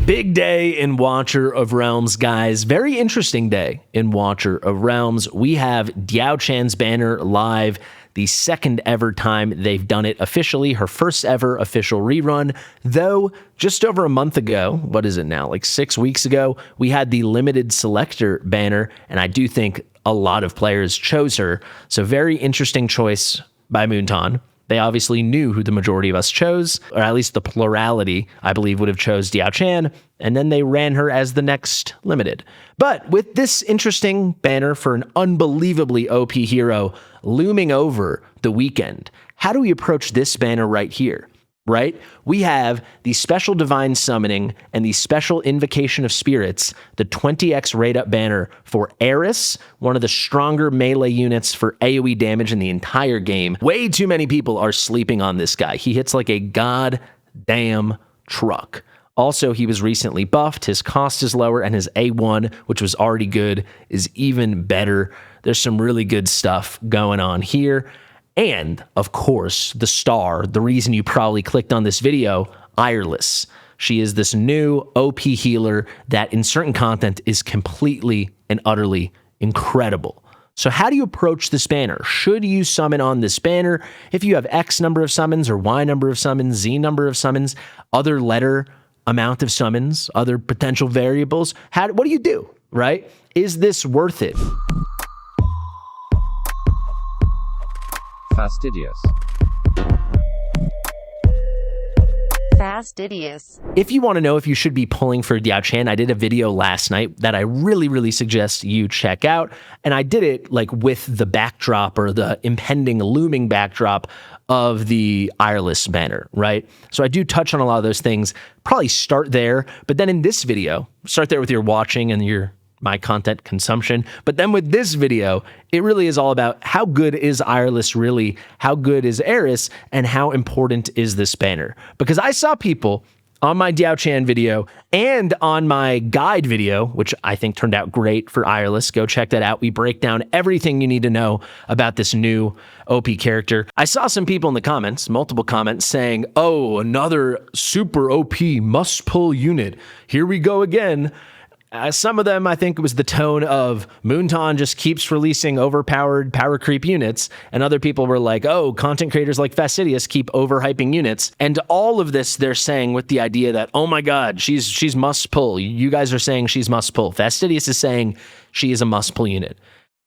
Big day in Watcher of Realms, guys. Very interesting day in Watcher of Realms. We have Dao Chan's banner live, the second ever time they've done it officially, her first ever official rerun. Though, just over a month ago, what is it now, like 6 weeks ago, we had the limited selector banner, and I do think a lot of players chose her. So very interesting choice by Moonton. They obviously knew who the majority of us chose, or at least the plurality, I believe, would have chose Dao Chan, and then they ran her as the next limited. But with this interesting banner for an unbelievably OP hero looming over the weekend, how do we approach this banner right here? Right? We have the special divine summoning and the special invocation of spirits, the 20x rate up banner for Aerys, one of the stronger melee units for AoE damage in the entire game. Way too many people are sleeping on this guy. He hits like a goddamn truck. Also, he was recently buffed. His cost is lower, and his A1, which was already good, is even better. There's some really good stuff going on here. And, of course, the star, the reason you probably clicked on this video, Eirlys. She is this new OP healer that in certain content is completely and utterly incredible. So how do you approach this banner? Should you summon on this banner? If you have X number of summons or Y number of summons, Z number of summons, other letter amount of summons, other potential variables, what do you do, right? Is this worth it? Fastidious. Fastidious. If you want to know if you should be pulling for Dao Chan, I did a video last night that I really suggest you check out. And I did it like with the backdrop or the impending looming backdrop of the Eirlys banner, right? So I do touch on a lot of those things. Probably start there, but then in this video, start there with your watching and my content consumption. But then with this video, it really is all about how good is Eirlys really, how good is Aerys, and how important is this banner. Because I saw people on my Dao Chan video and on my guide video, which I think turned out great for Eirlys. Go check that out. We break down everything you need to know about this new OP character. I saw some people in the comments, multiple comments, saying, oh, another super OP must-pull unit. Here we go again. Some of them, I think it was the tone of Moonton just keeps releasing overpowered power creep units, and other people were like, oh, content creators like Fastidious keep overhyping units. And all of this they're saying with the idea that, oh my god, she's must pull. You guys are saying she's must pull. Fastidious is saying she is a must pull unit.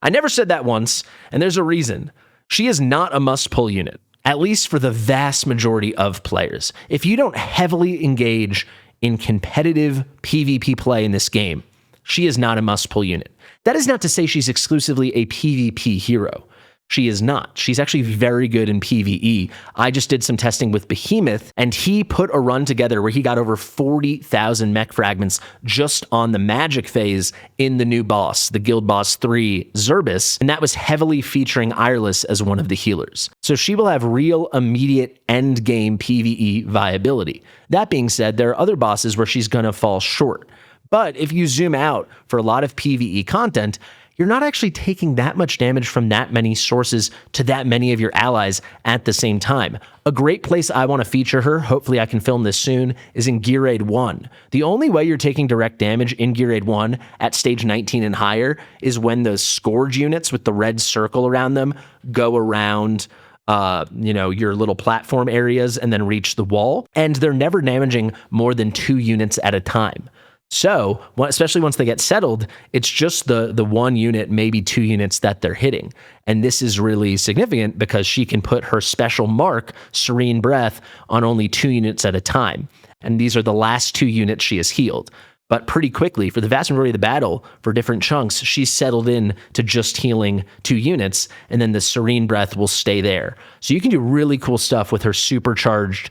I never said that once, and there's a reason. She is not a must pull unit, at least for the vast majority of players. If you don't heavily engage in competitive PvP play in this game, she is not a must-pull unit. That is not to say she's exclusively a PvP hero. She is not. She's actually very good in PvE. I just did some testing with Behemoth, and he put a run together where he got over 40,000 mech fragments just on the magic phase in the new boss, the Guild Boss 3, Zerbis, and that was heavily featuring Eirlys as one of the healers. So she will have real immediate end-game PvE viability. That being said, there are other bosses where she's going to fall short. But if you zoom out for a lot of PvE content, you're not actually taking that much damage from that many sources to that many of your allies at the same time. A great place I want to feature her, hopefully I can film this soon, is in Gear Aid 1. The only way you're taking direct damage in Gear Aid 1 at stage 19 and higher is when those Scourge units with the red circle around them go around your little platform areas and then reach the wall, and they're never damaging more than 2 units at a time. So, especially once they get settled, it's just the one unit, maybe 2 units that they're hitting. And this is really significant because she can put her special mark, Serene Breath, on only 2 units at a time. And these are the last 2 units she has healed. But pretty quickly, for the vast majority of the battle, for different chunks, she's settled in to just healing 2 units, and then the Serene Breath will stay there. So you can do really cool stuff with her supercharged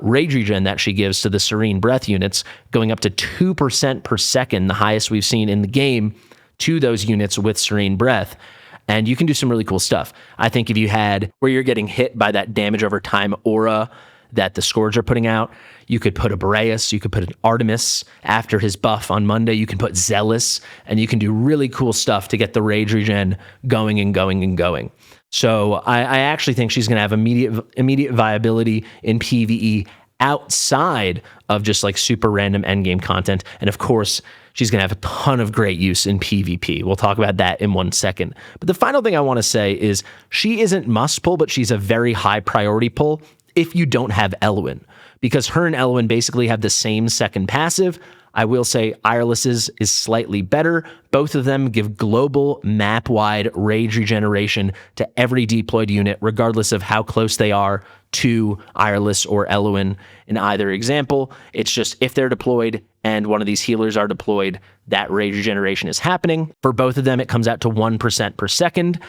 rage regen that she gives to the Serene Breath units, going up to 2% per second, the highest we've seen in the game, to those units with Serene Breath. And you can do some really cool stuff. I think if you had where you're getting hit by that damage over time aura that the Scourge are putting out, you could put a Boreas, you could put an Artemis after his buff on Monday, you can put Zealous, and you can do really cool stuff to get the rage regen going and going and going. So I actually think she's going to have immediate viability in PvE outside of just like super random endgame content. And of course, she's going to have a ton of great use in PvP. We'll talk about that in 1 second. But the final thing I want to say is she isn't must pull, but she's a very high priority pull if you don't have Elowyn, because her and Elowyn basically have the same second passive. I will say Eirlys's is slightly better. Both of them give global map-wide rage regeneration to every deployed unit, regardless of how close they are to Eirlys or Elowyn in either example. It's just if they're deployed and one of these healers are deployed, that rage regeneration is happening. For both of them, it comes out to 1% per second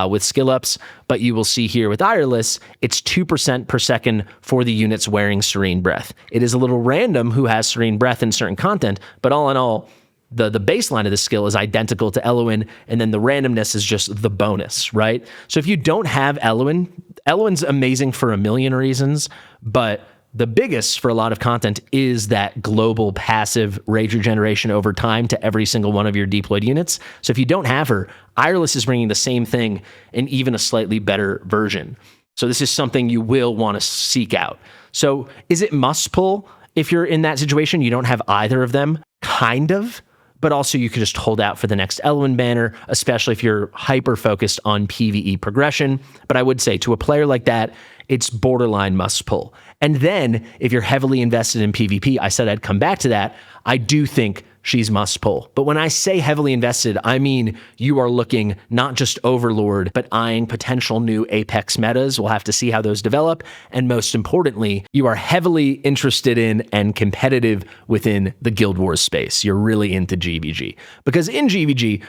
with skill ups, but you will see here with Eirlys, it's 2% per second for the units wearing Serene Breath. It is a little random who has Serene Breath in certain content, but all in all, the baseline of the skill is identical to Elowyn, and then the randomness is just the bonus, right? So if you don't have Elowyn, Elowyn's amazing for a million reasons, but the biggest for a lot of content is that global passive rage regeneration over time to every single one of your deployed units. So if you don't have her, Eirlys is bringing the same thing in even a slightly better version. So this is something you will want to seek out. So is it must pull? If you're in that situation, you don't have either of them, kind of, but also you could just hold out for the next Elowyn banner, especially if you're hyper-focused on PvE progression. But I would say to a player like that, it's borderline must pull. And then if you're heavily invested in PvP, I said I'd come back to that, I do think she's must pull. But when I say heavily invested, I mean you are looking not just Overlord, but eyeing potential new Apex metas. We'll have to see how those develop. And most importantly, you are heavily interested in and competitive within the Guild Wars space. You're really into GVG. Because in GVG,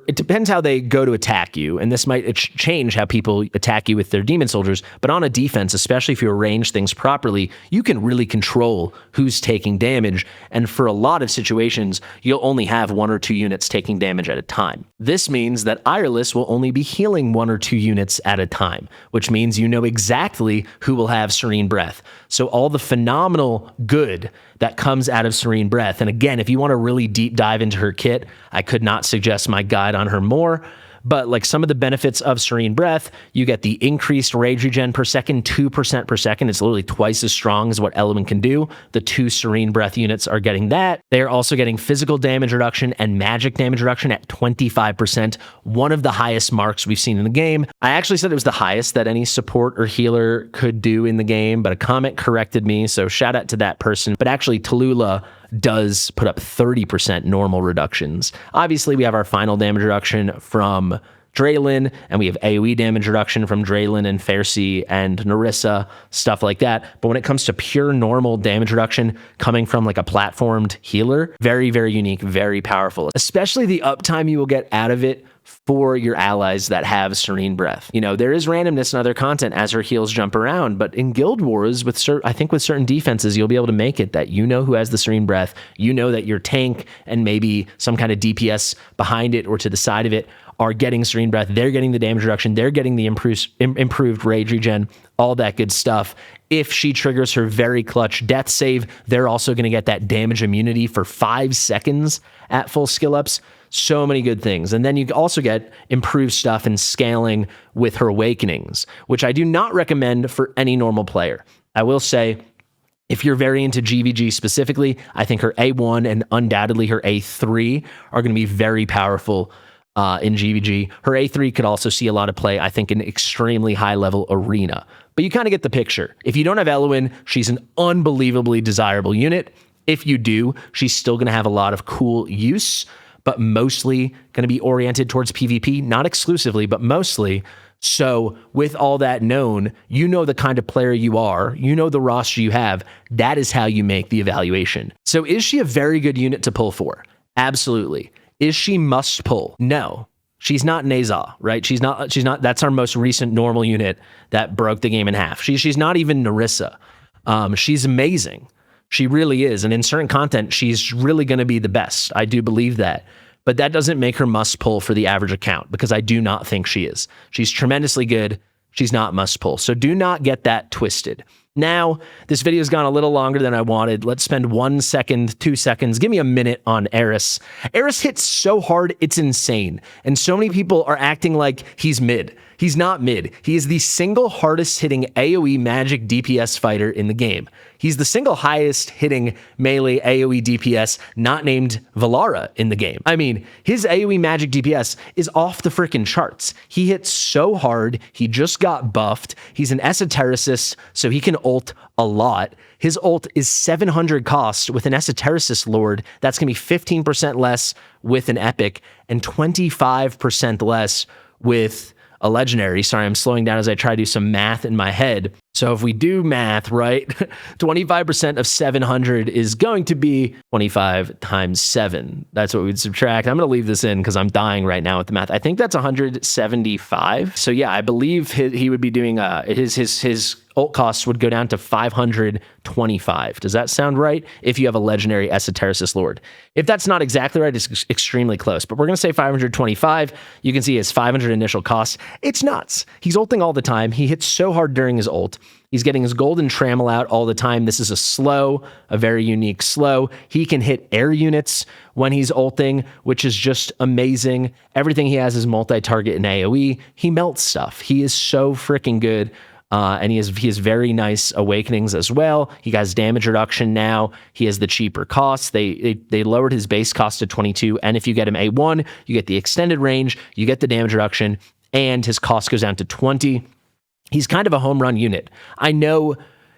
it depends how they go to attack you, and this might change how people attack you with their demon soldiers, but on a defense, especially if you arrange things properly, you can really control who's taking damage, and for a lot of situations, you'll only have 1 or 2 units taking damage at a time. This means that Eirlys will only be healing 1 or 2 units at a time, which means you know exactly who will have Serene Breath. So all the phenomenal good that comes out of Serene Breath, and again, if you want to really deep dive into her kit, I could not suggest my guide on her more, but like some of the benefits of Serene Breath, you get the increased rage regen per second, 2% per second. It's literally twice as strong as what Elowyn can do. The 2 Serene Breath units are getting that. They are also getting physical damage reduction and magic damage reduction at 25%, one of the highest marks we've seen in the game. I actually said it was the highest that any support or healer could do in the game, but a comment corrected me, so shout out to that person. But actually, Tallulah does put up 30% normal reductions. Obviously, we have our final damage reduction from Draylin, and we have AoE damage reduction from Draylin and Faircy and Nerissa, stuff like that. But when it comes to pure normal damage reduction coming from like a platformed healer, very, very unique, very powerful, especially the uptime you will get out of it for your allies that have Serene Breath. You know, there is randomness in other content as her heals jump around, but in Guild Wars, I think with certain defenses, you'll be able to make it that you know who has the Serene Breath, you know that your tank and maybe some kind of DPS behind it or to the side of it are getting Serene Breath, they're getting the damage reduction, they're getting the improved rage regen, all that good stuff. If she triggers her very clutch death save, they're also going to get that damage immunity for 5 seconds at full skill ups. So many good things. And then you also get improved stuff and scaling with her awakenings, which I do not recommend for any normal player. I will say, if you're very into GVG specifically, I think her A1 and undoubtedly her A3 are going to be very powerful in GVG. Her A3 could also see a lot of play, I think, in extremely high-level arena. But you kind of get the picture. If you don't have Elowyn, she's an unbelievably desirable unit. If you do, she's still going to have a lot of cool use, but mostly going to be oriented towards PvP, not exclusively, but mostly. So with all that known, you know the kind of player you are, you know the roster you have, that is how you make the evaluation. So is she a very good unit to pull for? Absolutely. Is she must pull? No. She's not Neza, right? She's not, that's our most recent normal unit that broke the game in half. She's not even Nerissa. She's amazing. She really is. And in certain content, she's really going to be the best. I do believe that. But that doesn't make her must pull for the average account, because I do not think she is. She's tremendously good. She's not must pull. So do not get that twisted. Now, this video's gone a little longer than I wanted. Let's spend 1 second, 2 seconds. Give me a minute on Aerys. Aerys hits so hard, it's insane. And so many people are acting like he's mid. He's not mid. He is the single hardest hitting AoE magic DPS fighter in the game. He's the single highest hitting melee AoE DPS not named Valara in the game. I mean, his AoE magic DPS is off the freaking charts. He hits so hard. He just got buffed. He's an esotericist, so he can ult a lot. His ult is 700 cost with an esotericist lord. That's going to be 15% less with an epic and 25% less with a legendary. Sorry, I'm slowing down as I try to do some math in my head. So if we do math, right, 25% of 700 is going to be 25 times 7. That's what we'd subtract. I'm going to leave this in because I'm dying right now with the math. I think that's 175. So yeah, I believe he would be doing his ult costs would go down to 525. Does that sound right? If you have a legendary esotericist lord. If that's not exactly right, it's extremely close. But we're going to say 525. You can see his 500 initial cost. It's nuts. He's ulting all the time. He hits so hard during his ult. He's getting his golden trammel out all the time. This is a slow, a very unique slow. He can hit air units when he's ulting, which is just amazing. Everything he has is multi-target in AoE. He melts stuff. He is so freaking good. And he has very nice awakenings as well. He has damage reduction now. He has the cheaper costs. They lowered his base cost to 22. And if you get him A1, you get the extended range, you get the damage reduction, and his cost goes down to 20. He's kind of a home run unit. I know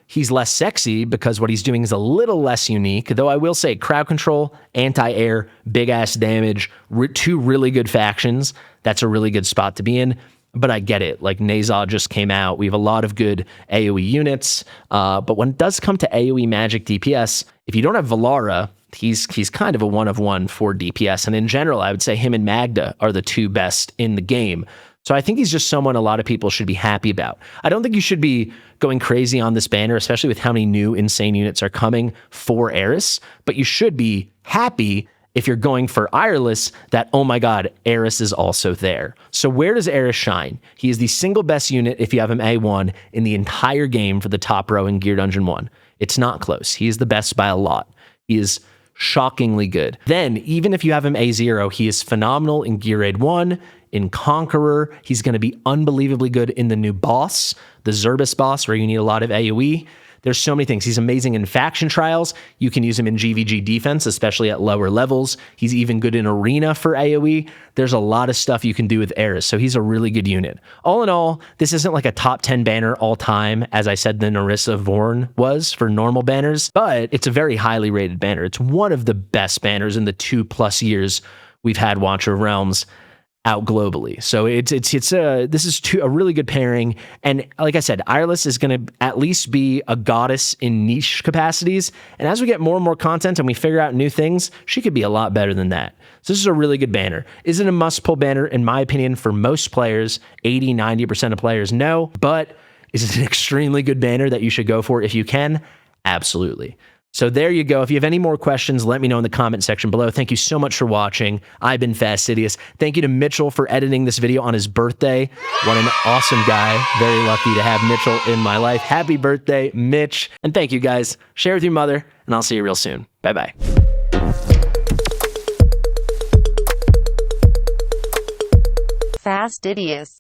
he's less sexy because what he's doing is a little less unique, though I will say crowd control, anti-air, big ass damage, two really good factions. That's a really good spot to be in. But I get it. Like Nazah just came out. We have a lot of good AoE units. But when it does come to AoE magic DPS, if you don't have Valara, he's kind of a one of one for DPS. And in general, I would say him and Magda are the two best in the game. So I think he's just someone a lot of people should be happy about. I don't think you should be going crazy on this banner, especially with how many new insane units are coming for Aerys. But you should be happy if you're going for Eirlys, that, oh my God, Aerys is also there. So where does Aerys shine? He is the single best unit, if you have him A1, in the entire game for the top row in Gear Dungeon 1. It's not close. He is the best by a lot. He is shockingly good. Then, even if you have him A0, he is phenomenal in Gear Raid 1, in Conqueror. He's going to be unbelievably good in the new boss, the Zerbis boss, where you need a lot of AoE. There's so many things. He's amazing in faction trials. You can use him in GVG defense, especially at lower levels. He's even good in arena for AoE. There's a lot of stuff you can do with Aerys, so he's a really good unit. All in all, this isn't like a top 10 banner all time, as I said the Narissa Vorn was for normal banners, but it's a very highly rated banner. It's one of the best banners in the 2+ years we've had Watcher of Realms out globally. So this is a really good pairing. And like I said, Eirlys is going to at least be a goddess in niche capacities. And as we get more and more content and we figure out new things, she could be a lot better than that. So this is a really good banner. Is it a must-pull banner? In my opinion, for most players, 80-90% of players, no. But is it an extremely good banner that you should go for if you can? Absolutely. So there you go. If you have any more questions, let me know in the comment section below. Thank you so much for watching. I've been Fastidious. Thank you to Mitchell for editing this video on his birthday. What an awesome guy. Very lucky to have Mitchell in my life. Happy birthday, Mitch. And thank you guys. Share with your mother, and I'll see you real soon. Bye-bye. Fastidious.